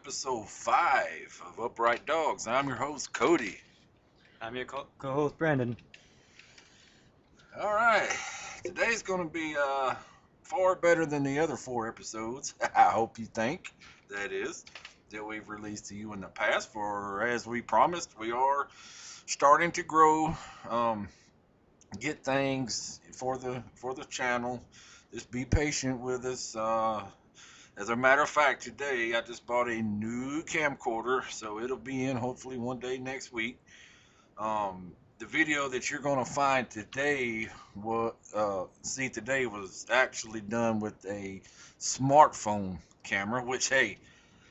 episode 5 of Upright Dogs. I'm your host, Cody. I'm your co-host, Brandon. All right, today's going to be far better than the other 4 episodes. I hope you think that is that we've released to you in the past. For as we promised, we are starting to grow, get things for the channel. Just be patient with us. As a matter of fact, today I just bought a new camcorder, so it'll be in hopefully one day next week. The video that you're going to find today, today was actually done with a smartphone camera, which, hey,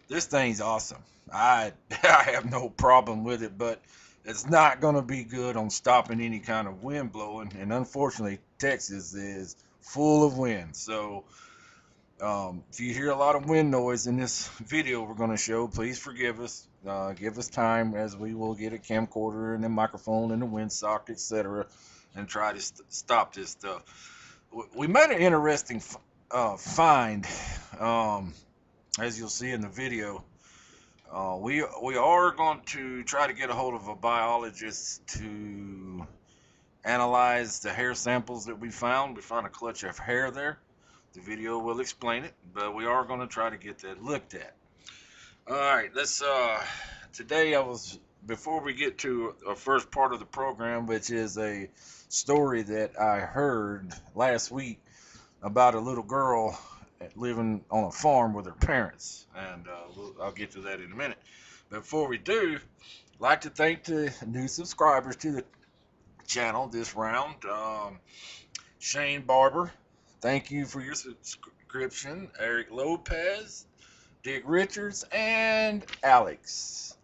this thing's awesome. I have no problem with it, but it's not going to be good on stopping any kind of wind blowing, and unfortunately, Texas is full of wind, so if you hear a lot of wind noise in this video we're going to show, please forgive us. Give us time as we will get a camcorder and a microphone and a windsock, etc., and try to stop this stuff. We made an interesting find, as you'll see in the video. We are going to try to get a hold of a biologist to analyze the hair samples that we found. We found a clutch of hair there. The video will explain it, but we are going to try to get that looked at. All right, today before we get to our first part of the program, which is a story that I heard last week about a little girl living on a farm with her parents, and I'll get to that in a minute. But before we do, I'd like to thank the new subscribers to the channel this round. Shane Barber, thank you for your subscription. Eric Lopez, Dick Richards, and Alex.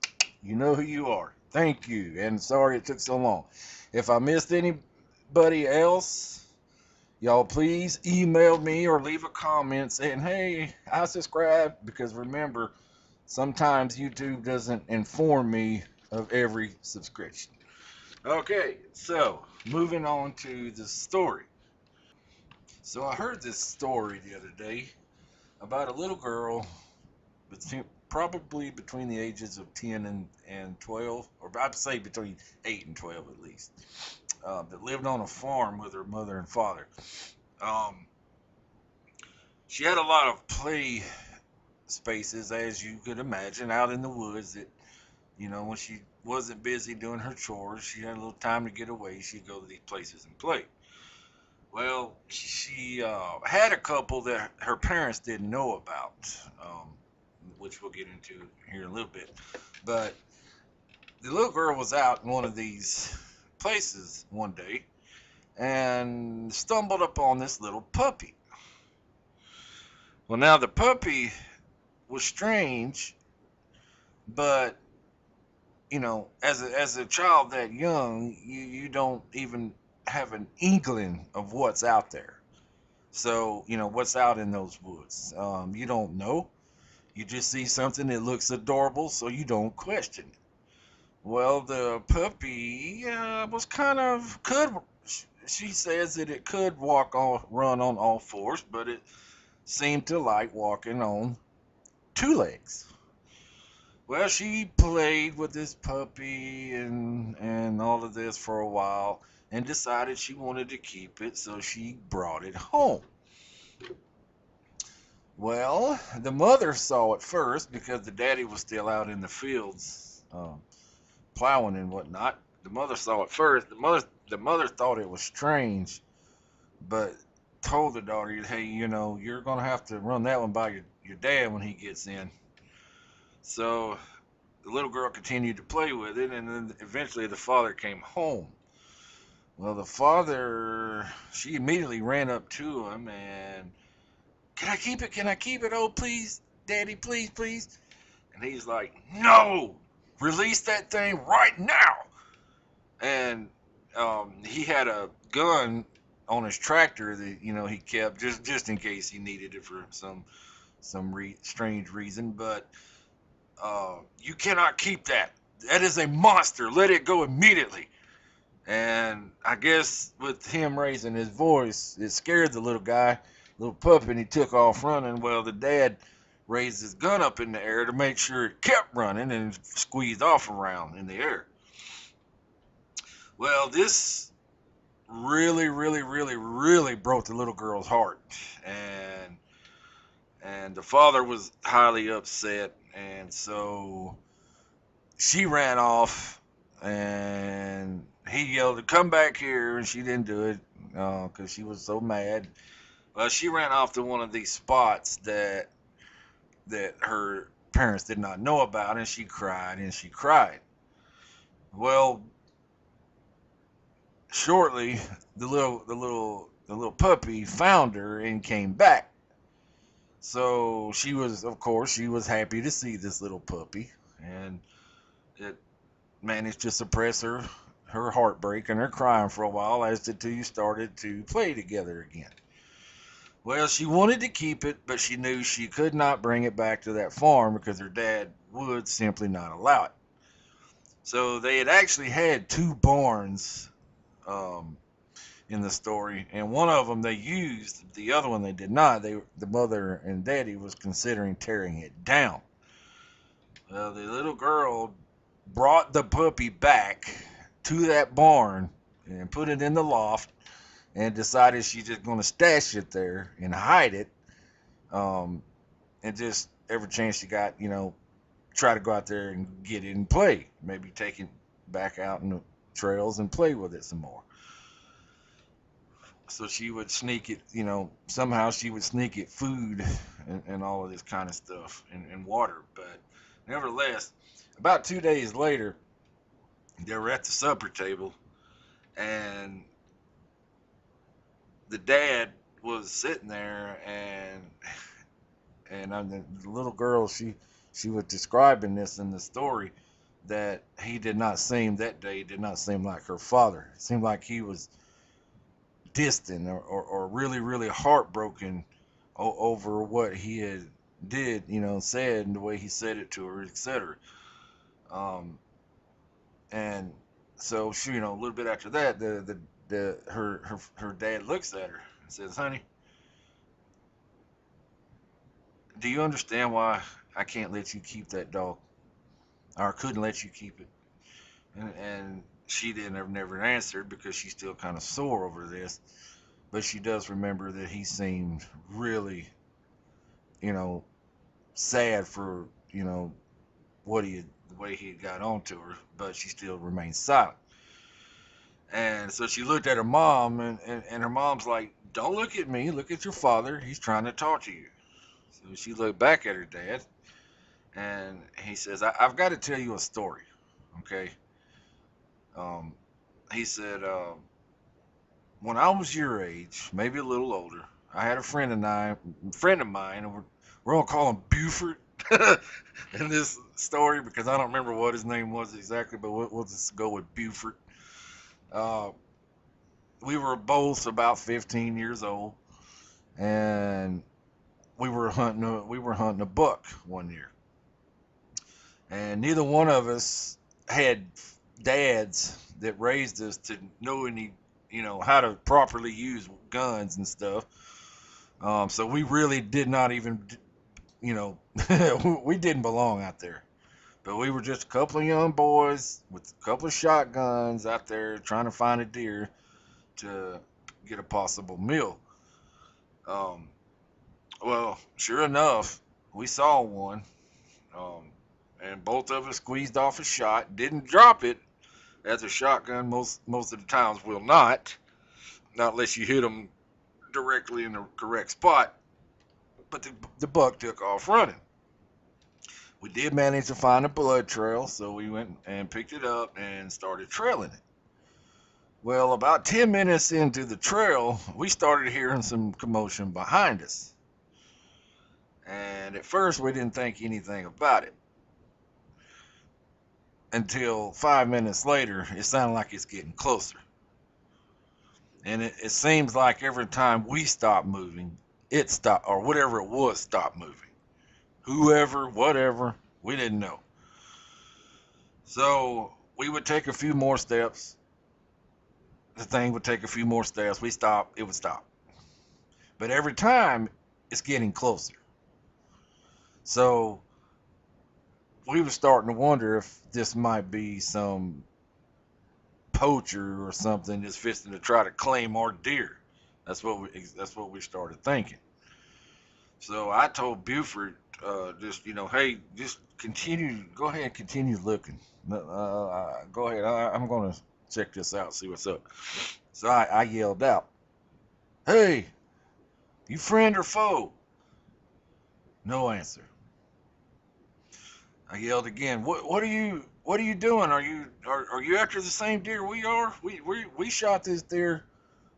You know who you are. Thank you, and sorry it took so long. If I missed anybody else, y'all please email me or leave a comment saying, hey, I subscribed, because remember, sometimes YouTube doesn't inform me of every subscription. Okay, so moving on to the story. So I heard this story the other day about a little girl probably between the ages of 10 and 12, or I'd say between 8 and 12 at least, that lived on a farm with her mother and father. She had a lot of play spaces, as you could imagine, out in the woods that, when she wasn't busy doing her chores, she had a little time to get away, she'd go to these places and play. Well, she had a couple that her parents didn't know about, which we'll get into here in a little bit. But the little girl was out in one of these places one day and stumbled upon this little puppy. Well, now the puppy was strange, but, as a child that young, you don't even have an inkling of what's out there. So, what's out in those woods. You don't know. You just see something that looks adorable, so you don't question it. Well, the puppy she says that it could run on all fours, but it seemed to like walking on 2 legs. Well, she played with this puppy and all of this for a while, and decided she wanted to keep it, so she brought it home. Well, the mother saw it first because the daddy was still out in the fields plowing and whatnot. The mother saw it first. The mother thought it was strange, but told the daughter, hey, you're going to have to run that one by your dad when he gets in. So the little girl continued to play with it, and then eventually the father came home. Well, the father, she immediately ran up to him and, can I keep it? Can I keep it? Oh, please, Daddy, please, please. And he's like, no, release that thing right now. And he had a gun on his tractor that, he kept just in case he needed it for some strange reason. But you cannot keep that. That is a monster. Let it go immediately. And I guess with him raising his voice, it scared the little pup, and he took off running. Well, the dad raised his gun up in the air to make sure it kept running and squeezed off around in the air. Well, this really, really, really, really broke the little girl's heart, and the father was highly upset, and so she ran off, and he yelled to come back here, and she didn't do it because she was so mad. Well, she ran off to one of these spots that her parents did not know about, and she cried and she cried. Well, shortly, the little puppy found her and came back. So she was, of course, she was happy to see this little puppy, and it managed to suppress her heartbreak and her crying for a while as the two started to play together again. Well, she wanted to keep it, but she knew she could not bring it back to that farm because her dad would simply not allow it. So they had actually had two barns um, in the story, and one of them they used, the other one they did not. The mother and daddy was considering tearing it down. Well, the little girl brought the puppy back to that barn and put it in the loft and decided she's just going to stash it there and hide it. Um, and just every chance she got, try to go out there and get it and play. Maybe take it back out in the trails and play with it some more. So she would sneak it, somehow she would sneak it food and all of this kind of stuff and water. But nevertheless, about 2 days later, they were at the supper table, and the dad was sitting there, and the little girl, she was describing this in the story, that he did not seem that day did not seem like her father. It seemed like he was distant or really, really heartbroken over what he had did, said, and the way he said it to her, etc. Um, and so she, a little bit after that, her dad looks at her and says, "Honey, do you understand why I can't let you keep that dog, or couldn't let you keep it?" And she didn't never answered because she's still kind of sore over this, but she does remember that he seemed really, you know, sad for the way he had got onto her, but she still remained silent. And so she looked at her mom, and her mom's like, "Don't look at me, look at your father. He's trying to talk to you." So she looked back at her dad, and he says, I've got to tell you a story, okay? Um, he said, when I was your age, maybe a little older, I had a friend of mine, and we're gonna call him Buford in this story because I don't remember what his name was exactly, but we'll just go with Buford. Uh, we were both about 15 years old, and we were hunting a buck one year, and neither one of us had dads that raised us to know any, how to properly use guns and stuff. So we really did not even, you know, we didn't belong out there. But we were just a couple of young boys with a couple of shotguns out there trying to find a deer to get a possible meal. Um, well, sure enough, we saw one, um, and both of us squeezed off a shot. Didn't drop it, as a shotgun most of the times will not unless you hit them directly in the correct spot. But the buck took off running. We did manage to find a blood trail, so we went and picked it up and started trailing it. Well, about 10 minutes into the trail, we started hearing some commotion behind us. And at first, we didn't think anything about it. Until 5 minutes later, it sounded like it's getting closer. And it seems like every time we stopped moving, it stopped, or whatever it was, stopped moving. Whoever, whatever, we didn't know. So we would take a few more steps. The thing would take a few more steps. We stop, it would stop. But every time, it's getting closer. So we were starting to wonder if this might be some poacher or something that's fixing to try to claim our deer. That's what we started thinking. So I told Buford, just hey, just continue, go ahead and continue looking. Go ahead, I'm gonna check this out, see what's up. So I yelled out, "Hey, you friend or foe?" No answer. I yelled again, "What are you doing? Are you after the same deer we are? We shot this deer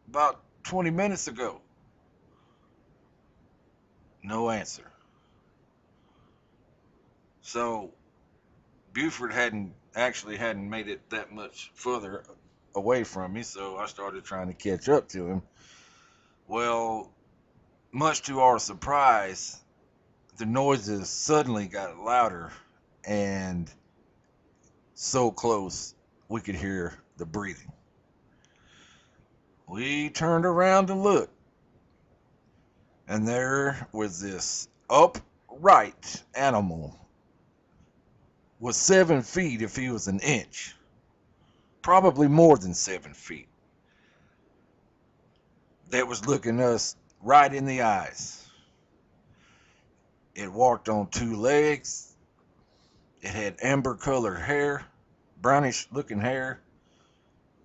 about 20 minutes ago." No answer. So Buford hadn't made it that much further away from me, so I started trying to catch up to him. Well, much to our surprise, the noises suddenly got louder and so close we could hear the breathing. We turned around to look, and there was this upright animal, was 7 feet if he was an inch, probably more than 7 feet, that was looking us right in the eyes. It walked on two legs. It had amber colored hair, brownish looking hair,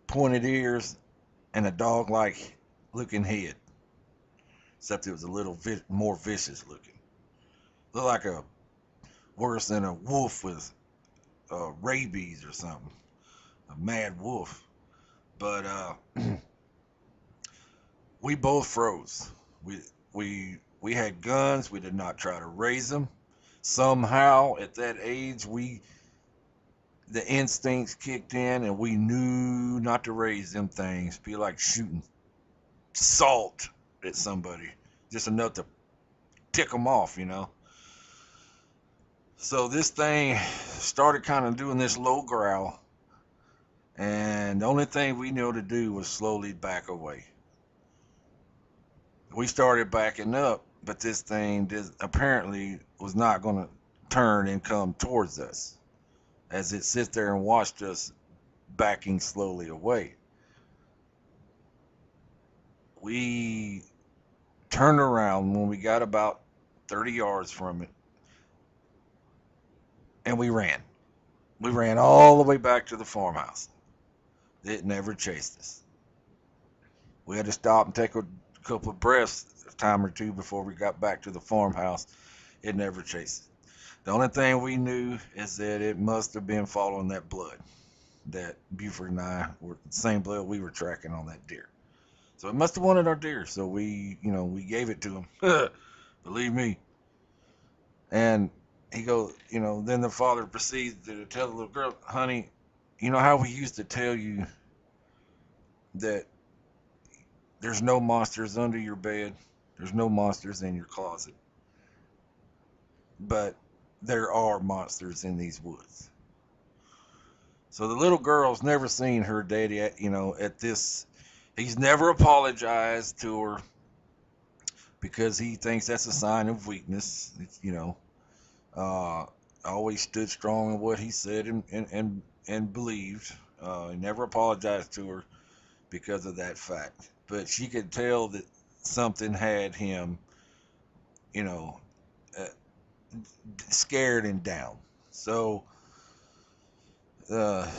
pointed ears, and a dog like looking head, except it was a little more vicious looking. Looked like a worse than a wolf with rabies or something, a mad wolf. But we both froze. We had guns. We did not try to raise them. Somehow, at that age, the instincts kicked in, and we knew not to raise them things. Be like shooting salt at somebody, just enough to tick them off. So this thing started kind of doing this low growl, and the only thing we knew to do was slowly back away. We started backing up, but this thing apparently was not going to turn and come towards us as it sits there and watched us backing slowly away. We turned around when we got about 30 yards from it, and we ran. We ran all the way back to the farmhouse. It never chased us. We had to stop and take a couple of breaths a time or two before we got back to the farmhouse. It never chased us. The only thing we knew is that it must have been following that blood. That Buford and I were the same blood we were tracking on that deer. So it must have wanted our deer. So we gave it to him. Believe me. And he goes, then the father proceeds to tell the little girl, "Honey, you know how we used to tell you that there's no monsters under your bed, there's no monsters in your closet, but there are monsters in these woods." So the little girl's never seen her daddy at this. He's never apologized to her because he thinks that's a sign of weakness. Always stood strong in what he said and believed. He never apologized to her because of that fact. But she could tell that something had him, you know, uh, scared and down. So the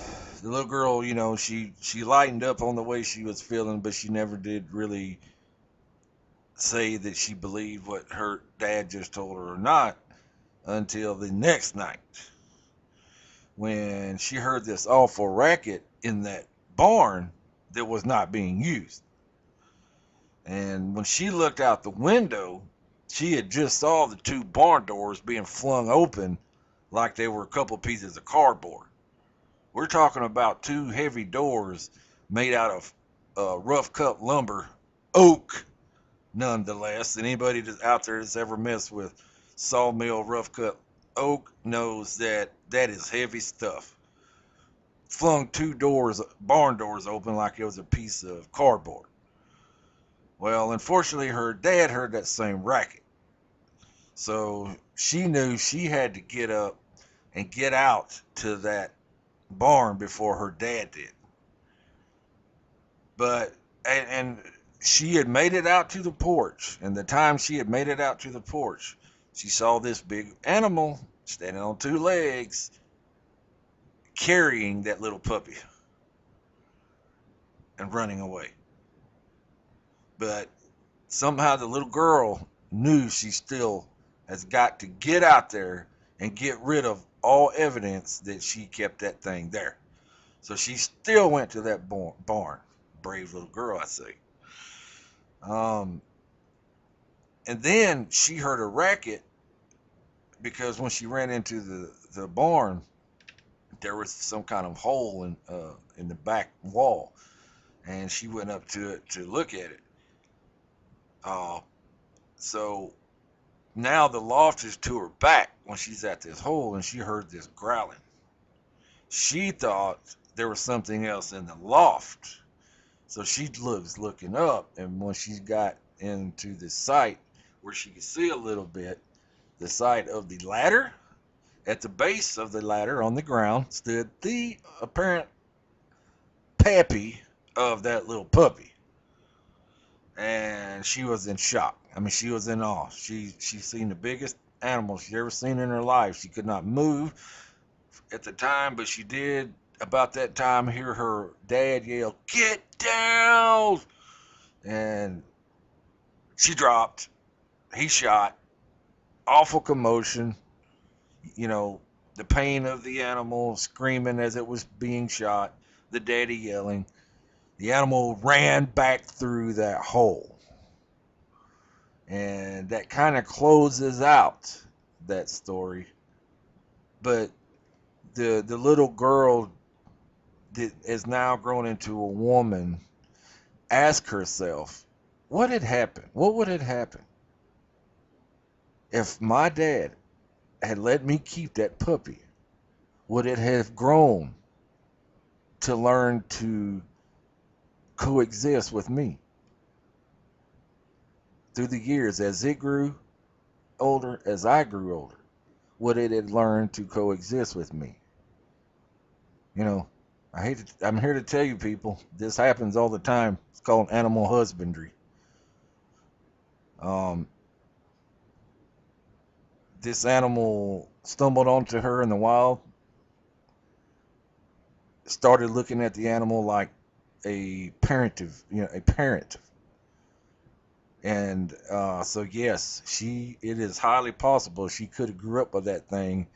little girl, she lightened up on the way she was feeling, but she never did really say that she believed what her dad just told her or not until the next night when she heard this awful racket in that barn that was not being used. And when she looked out the window, she had just saw the two barn doors being flung open like they were a couple pieces of cardboard. We're talking about two heavy doors made out of rough cut lumber, oak nonetheless. And anybody that's out there that's ever messed with sawmill rough cut oak knows that that is heavy stuff. Flung two doors, barn doors open like it was a piece of cardboard. Well, unfortunately, her dad heard that same racket. So she knew she had to get up and get out to that barn before her dad did. But and she had made it out to the porch, and the time she had made it out to the porch, she saw this big animal standing on two legs carrying that little puppy and running away. But somehow the little girl knew she still has got to get out there and get rid of all evidence that she kept that thing there. So she still went to that barn. Brave little girl, I say. And then she heard a racket because when she ran into the barn, there was some kind of hole in the back wall, and she went up to it to look at it. So now the loft is to her back when she's at this hole, and she heard this growling. She thought there was something else in the loft. So she was looking up, and when she got into the site where she could see a little bit, the site of the ladder, at the base of the ladder on the ground stood the apparent pappy of that little puppy. And she was in shock. I mean, she was in awe. She seen the biggest animal she ever seen in her life. She could not move at the time, but she did about that time hear her dad yell, "Get down!" And she dropped. He shot. Awful commotion. You know, the pain of the animal screaming as it was being shot. The daddy yelling. The animal ran back through that hole. And that kind of closes out that story. But the little girl that is now grown into a woman ask herself, what had happened? What would have happened if my dad had let me keep that puppy? Would it have grown to learn to coexist with me through the years as it grew older, as I grew older? Would it have learned to coexist with me? You know, I'm here to tell you people, this happens all the time. It's called animal husbandry. This animal stumbled onto her in the wild, started looking at the animal like a parent. And so yes, it is highly possible she could have grew up with that thing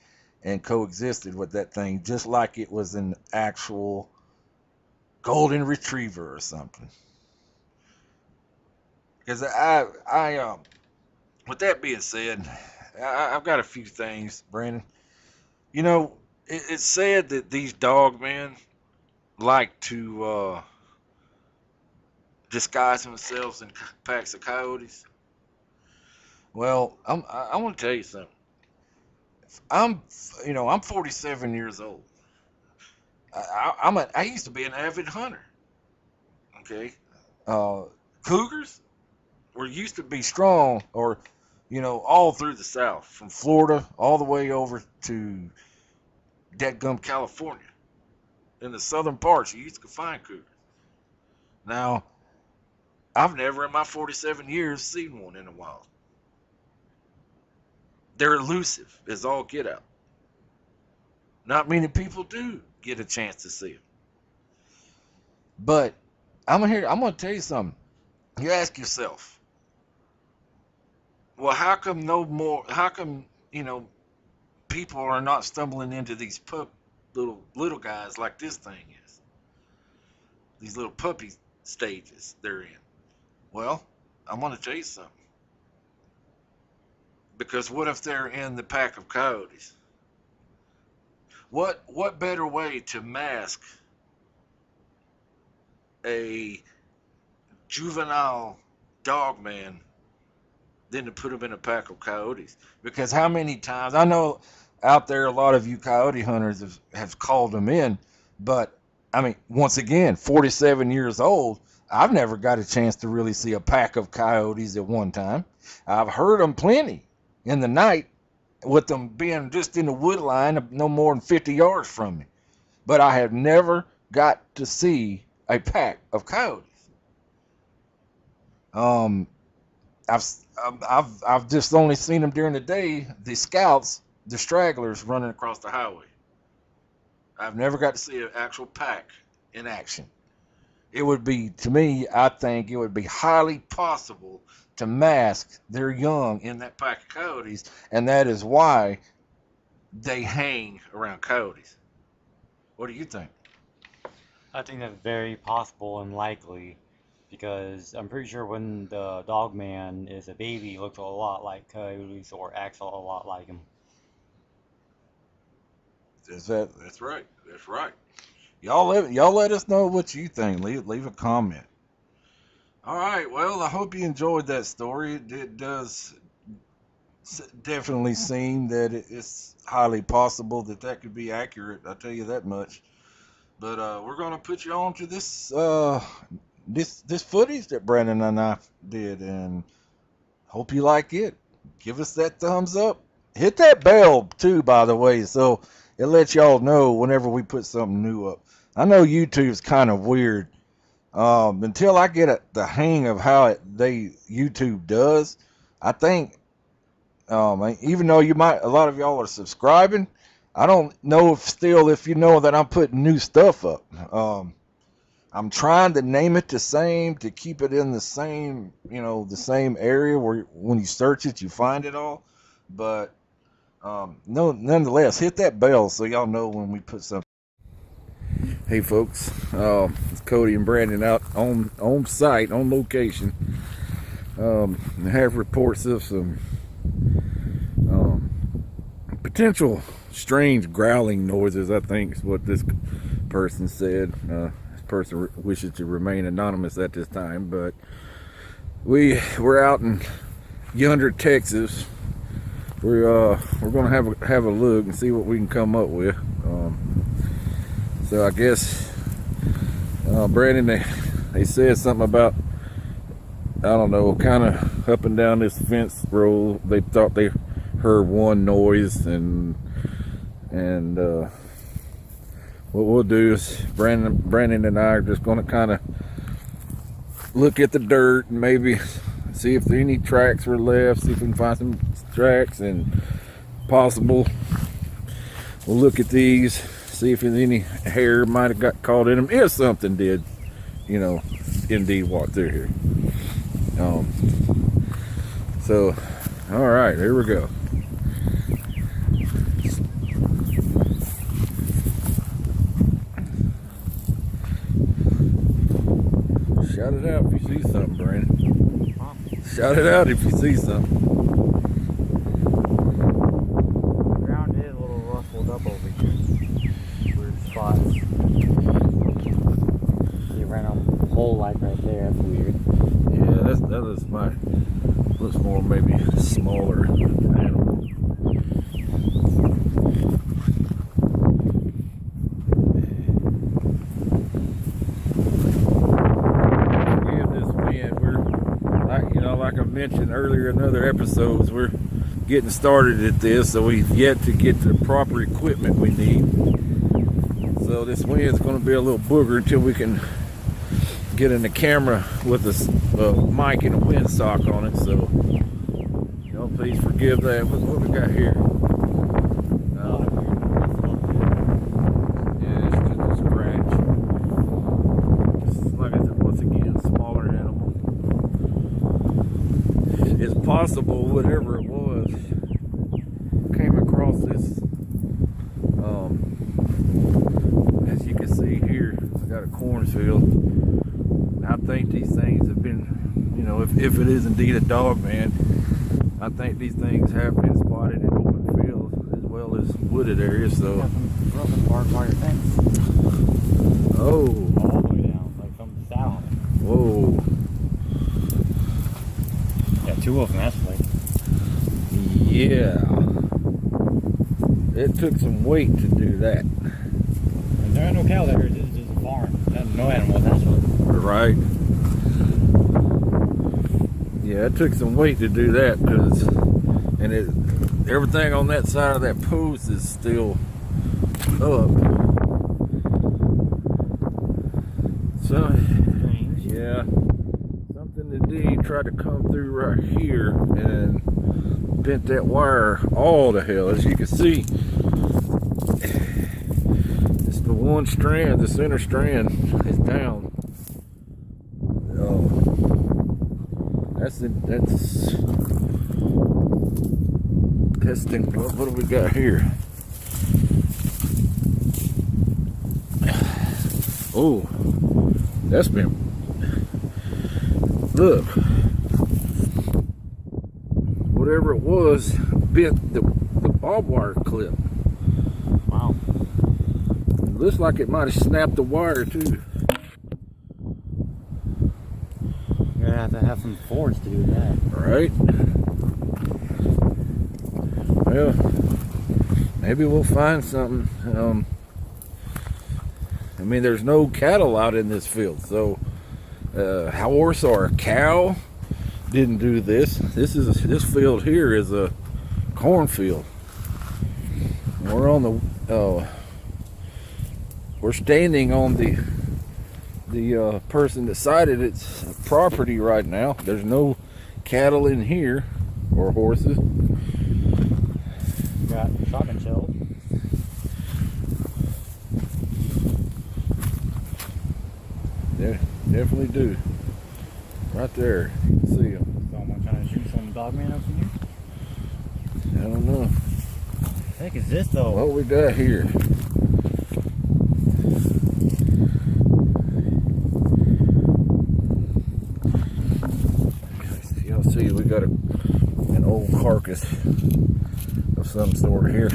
and coexisted with that thing just like it was an actual golden retriever or something. Because with that being said, I've got a few things, Brandon. You know, it's said that these dog men like to disguise themselves in packs of coyotes. Well, I want to tell you something. I'm 47 years old. I used to be an avid hunter. Okay, uh, cougars used to be strong, or all through the South, from Florida all the way over to Deadgum, California. In the southern parts, you used to find cougars. Now, I've never in my 47 years seen one in the wild. They're elusive as all get out. Not many people do get a chance to see them. But I'm going to tell you something. You ask yourself, well, how come, people are not stumbling into these little guys like this thing is? These little puppy stages they're in. Well, I'm going to tell you something. Because what if they're in the pack of coyotes? What better way to mask a juvenile dog man than to put them in a pack of coyotes? Because how many times, I know out there a lot of you coyote hunters have called them in, but I mean, once again, 47 years old, I've never got a chance to really see a pack of coyotes at one time. I've heard them plenty in the night, with them being just in the wood line no more than 50 yards from me. But I have never got to see a pack of coyotes. Um, I've I've just only seen them during the day. The scouts, the stragglers running across the highway. I've never got to see an actual pack in action. It would be, to me, I think it would be highly possible to mask their young in that pack of coyotes, and that is why they hang around coyotes. What do you think? I think that's very possible and likely because I'm pretty sure when the Dogman is a baby, it looks a lot like coyotes or acts a lot like them. That's right. That's right. Y'all let us know what you think. Leave a comment. All right. Well, I hope you enjoyed that story. It does definitely seem that it's highly possible that that could be accurate. I'll tell you that much. But we're gonna put you on to this footage that Brandon and I did, and hope you like it. Give us that thumbs up. Hit that bell too, by the way, so it lets y'all know whenever we put something new up. I know YouTube's kind of weird. Until I get the hang of how YouTube does, I think even though a lot of y'all are subscribing, I don't know if you know that I'm putting new stuff up. I'm trying to name it the same to keep it in the same, the same area where when you search it, you find it all. But no, nonetheless, hit that bell so y'all know when we put something. Hey folks, it's Cody and Brandon out on site, on location. I have reports of some potential strange growling noises, I think is what this person said. This person wishes to remain anonymous at this time, but we're out in yonder Texas. We're gonna have a look and see what we can come up with. So I guess Brandon, they said something about, I don't know, kind of up and down this fence row. They thought they heard one noise, and what we'll do is Brandon and I are just going to kind of look at the dirt and maybe see if any tracks were left, see if we can find some tracks, and possible we'll look at these, see if there's any hair might have got caught in them, if something did, indeed walk through here. So, all right, here we go. Shout it out if you see something, Brandon. Shout it out if you see something. The ground is a little rustled up over here. Weird spots. You ran a hole like right there. That's weird. Yeah, that is looks more maybe smaller animal. Like I mentioned earlier in other episodes, we're getting started at this, so we've yet to get the proper equipment we need. So this wind's going to be a little booger until we can get in the camera with a mic and a windsock on it. So, please forgive that. What we got here? Yeah, it's just a scratch. Just like I said, once again, smaller animal. It's possible whatever it was came across this. As you can see here, I got a cornfield. I think these things have been, if it is indeed a Dogman, I think these things have been spotted in open fields as well as wooded areas. So, got some broken barbed wire fence. Oh, all the way down, like something sat on it. Whoa. Yeah, two of them actually. Yeah. It took some weight to do that. And there are no cow there. This is just a farm. No animals actually. Right. Yeah, it took some weight to do that, everything on that side of that post is still up. So, yeah, something today tried to come through right here and bent that wire all to hell. As you can see, it's the one strand, the center strand is down. Oh, that's testing. What do we got here? Oh, that's been, look, whatever it was bent the barbed wire clip. Wow. It looks like it might have snapped the wire too. You're gonna have to have some force to do that. Right. Well, maybe we'll find something. I mean, there's no cattle out in this field, so a horse or a cow didn't do this. This field here is a cornfield. We're on the we're standing on the person that sighted its property right now. There's no cattle in here or horses. Got shotgun shells. Yeah, definitely do. Right there, you can see them. Someone trying to shoot some dogman up in here? I don't know. What the heck is this though? What we got here? Y'all see, we got an old carcass of some sort here.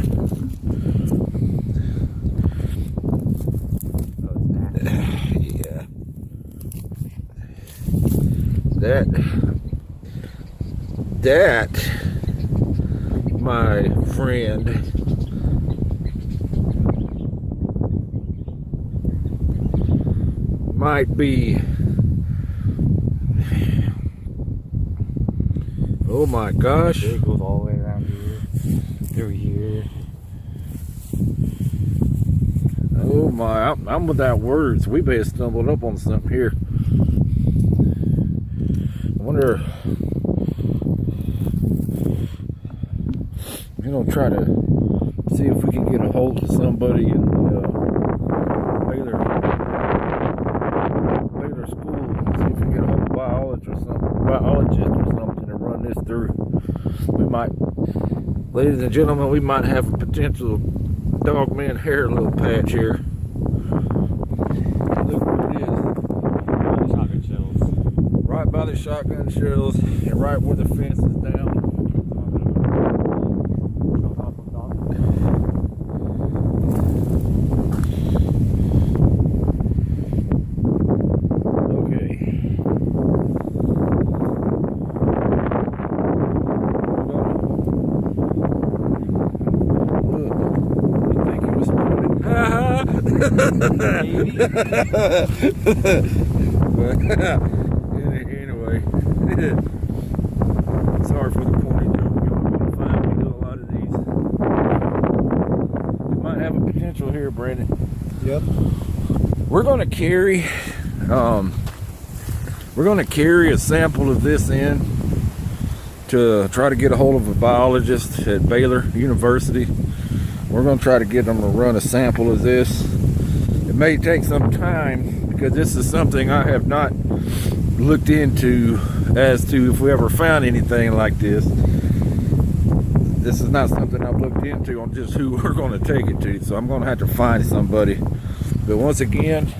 Yeah. That, my friend, might be, oh my gosh. It goes all the way around here, through here. Oh my, I'm without words. We may have stumbled up on something here. I wonder, we're gonna try to see if we can get a hold of somebody in the Baylor school. See if we can get a hold of a biologist or something to run this through. We might, ladies and gentlemen, we might have a potential Dogman hair little patch here. Look where it is. Shotgun shells. Right by the shotgun shells and right where the fence is down. Anyway, sorry for the corny joke. You're gonna find we do a lot of these. We might have a potential here, Brandon. Yep. We're gonna carry a sample of this in to try to get a hold of a biologist at Baylor University. We're going to try to get them to run a sample of this. It may take some time because this is something I have not looked into as to if we ever found anything like this. This is not something I've looked into on just who we're going to take it to, so I'm going to have to find somebody. But once again,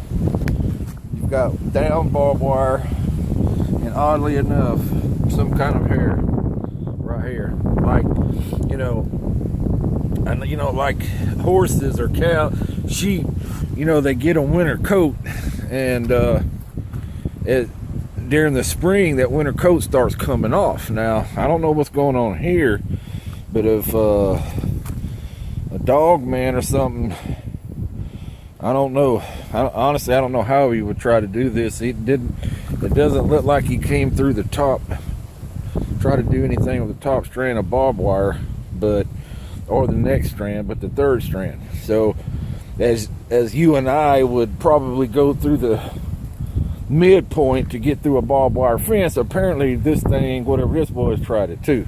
you've got down barbed wire and oddly enough some kind of hair right here, like like horses or cow, sheep, they get a winter coat, and during the spring that winter coat starts coming off. Now I don't know what's going on here, but if a dog man or something, I don't know. Honestly, I don't know how he would try to do this. It doesn't look like he came through the top, try to do anything with the top strand of barbed wire, but or the next strand, but the third strand. So as you and I would probably go through the midpoint to get through a barbed wire fence, apparently this thing, whatever this boys tried it too,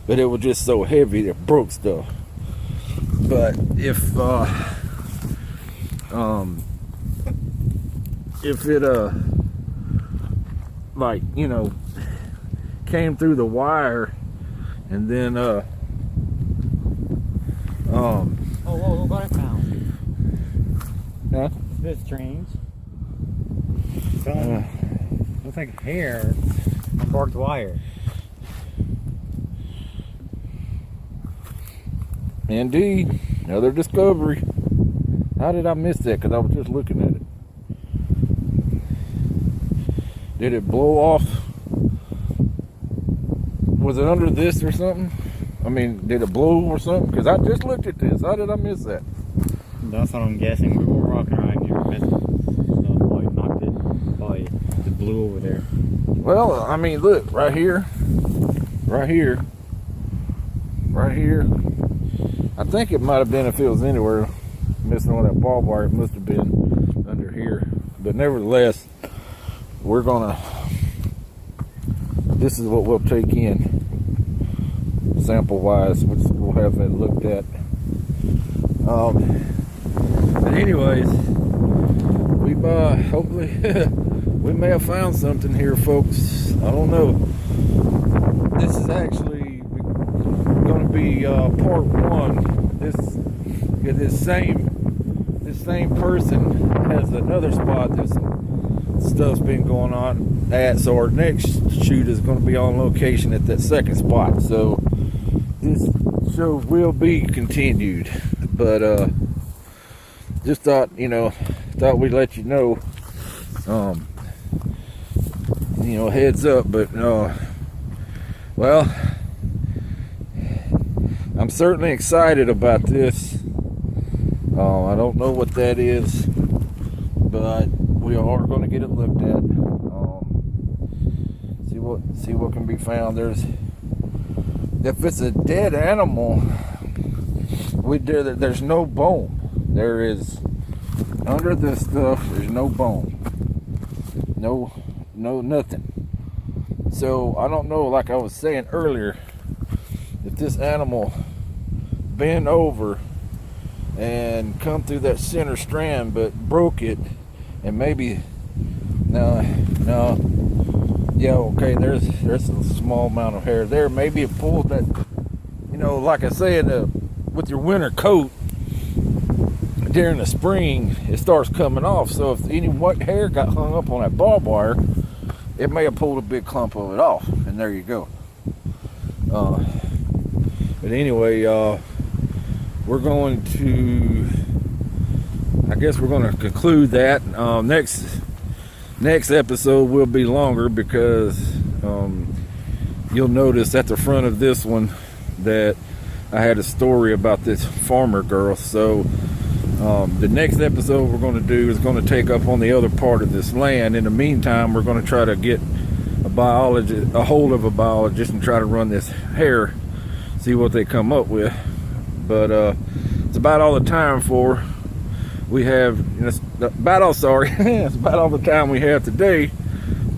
but it was just so heavy it broke stuff. But if it like, you know, came through the wire and then oh, whoa, look what I found. huh? This strange. Looks like hair on barbed wire. Indeed, another discovery. How did I miss that? Because I was just looking at it. Did it blow off? Was it under this or something? I mean, did it blow or something? Because I just looked at this. How did I miss that? That's what I'm guessing. We were walking around here, missing stuff, probably knocked it, probably it blew over there. Well, I mean, look, right here, right here, right here. I think it might have been, if it was anywhere missing on that barbed wire, it must have been under here. But nevertheless, we're gonna, this is what we'll take in sample wise, which we'll have that looked at. But anyways, we've hopefully we may have found something here, folks. I don't know. This is actually going to be part one. This same person has another spot that stuff's been going on at, so our next shoot is going to be on location at that second spot. So this show will be continued, but just thought we'd let you know, heads up. But well, I'm certainly excited about this. I don't know what that is, but we are going to get it looked at. See what can be found. If it's a dead animal, there's no bone. There is, under this stuff, there's no bone. No nothing. So I don't know, like I was saying earlier, if this animal bent over and come through that center strand but broke it, and maybe no, yeah, okay, there's a small amount of hair there. Maybe it pulled that, like I said, with your winter coat during the spring, it starts coming off. So if any white hair got hung up on that barbed wire, it may have pulled a big clump of it off, and there you go. But anyway, we're going to, I guess we're going to conclude that. Next episode will be longer, because you'll notice at the front of this one that I had a story about this farmer girl. So the next episode we're going to do is going to take up on the other part of this land. In the meantime, we're going to try to get a hold of a biologist and try to run this hair, see what they come up with. But it's about all the time we have, it's about all the time we have today.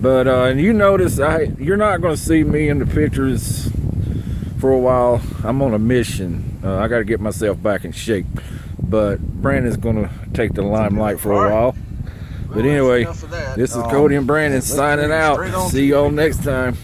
But and you notice you're not going to see me in the pictures for a while. I'm on a mission. I got to get myself back in shape. But Brandon's going to take the limelight for a while. But anyway, this is Cody and Brandon signing out. See y'all next time.